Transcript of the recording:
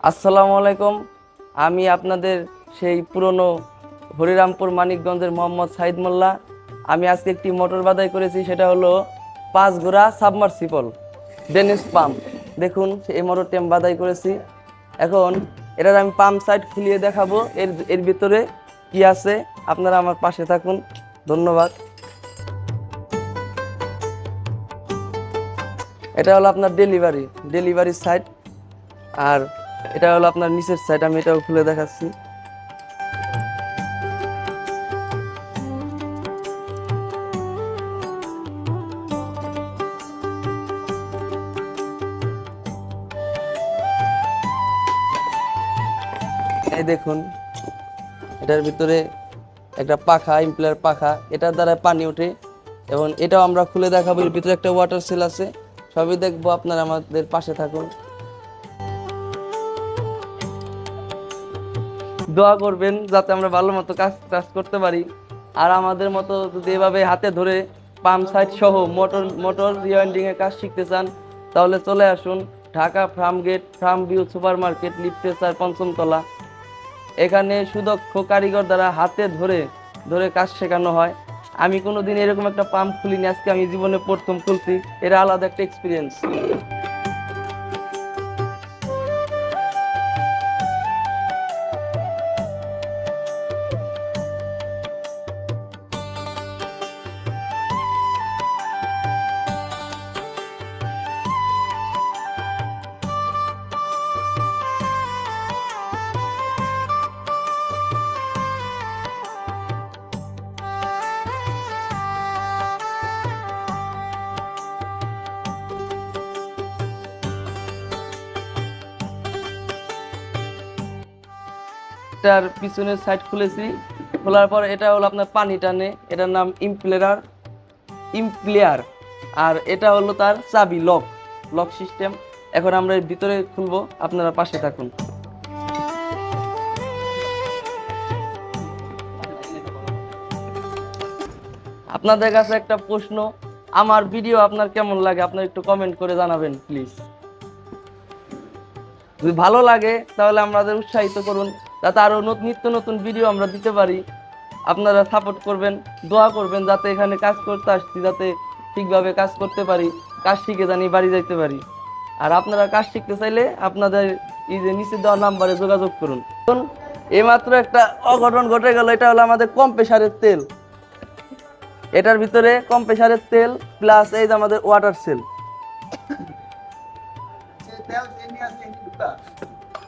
আসসালামু আলাইকুম। আমি আপনাদের সেই পুরনো হরিরামপুর মানিকগঞ্জের মোহাম্মদ সাইদ মোল্লা। আমি আজকে একটি মোটর বাদাই করেছি, সেটা হলো 5 ঘোড়া সাবমার্সিবল ডেনিস পাম্প। দেখুন এই মোটরটি আমি বাদাই করেছি। এখন এটার আমি পাম্প সাইড খুলিয়ে দেখাবো এর এর ভিতরে কি আছে। আপনারা আমার পাশে থাকুন, ধন্যবাদ। এটা হলো আপনার ডেলিভারি সাইড, আর এটা হলো আপনার নিচের সাইড। আমি এটাও খুলে দেখাচ্ছি। এই দেখুন, এটার ভিতরে একটা পাখা, ইমপ্লার পাখা, এটার দ্বারা পানি ওঠে। এবং এটাও আমরা খুলে দেখাবো। এর ভিতরে একটা ওয়াটার সেল আছে। সবই দেখবো, আপনারা আমাদের পাশে থাকুন, দোয়া করবেন যাতে আমরা ভালো মতো কাজ করতে পারি। আর আমাদের মতো যদি এভাবে হাতে ধরে পাম্প সাইড সহ মোটর মোটর রিওয়াইন্ডিং এর কাজ শিখতে চান, তাহলে চলে আসুন Dhaka farm gate, farm view super market, লিফটে 4 তলা। এখানে সুদক্ষ কারিগর দ্বারা হাতে ধরে ধরে কাজ শেখানো হয়। আমি কোনোদিন এরকম একটা পাম্প খুলিনি, আজকে আমি জীবনে প্রথম খুলছি। এটা আলাদা একটা এক্সপিরিয়েন্স। এটার পিছনের সাইড খুলেছি। খোলার পর এটা হলো আপনার পানি টানে, এটার নাম ইমপ্লেয়ার। আর এটা হলো তার চাবি, লক সিস্টেম। এখন আমরা এর ভিতরে খুলবো, আপনারা পাশে থাকুন। আপনাদের কাছে একটা প্রশ্ন, আমার ভিডিও আপনার কেমন লাগে আপনার একটু কমেন্ট করে জানাবেন প্লিজ। যদি ভালো লাগে তাহলে আমাদের উৎসাহিত করুন, যাতে আরো নিত্য নতুন ভিডিও আমরা দিতে পারি। আপনারা সাপোর্ট করবেন, দোয়া করবেন যাতে এখানে কাজ করতে আসছি যাতে ঠিকভাবে কাজ করতে পারি, কাজ শিখে জানি বাড়ি যাইতে পারি। আর আপনারা কাজ শিখতে চাইলে আপনাদের এই যে নিচে দেওয়া নাম্বারে যোগাযোগ করুন। এইমাত্র একটা অঘটন ঘটে গেল। এটা হলো আমাদের কম্প্রেসারের তেল। এটার ভিতরে কম্প্রেসারের তেল প্লাস এই যে আমাদের ওয়াটার সেল।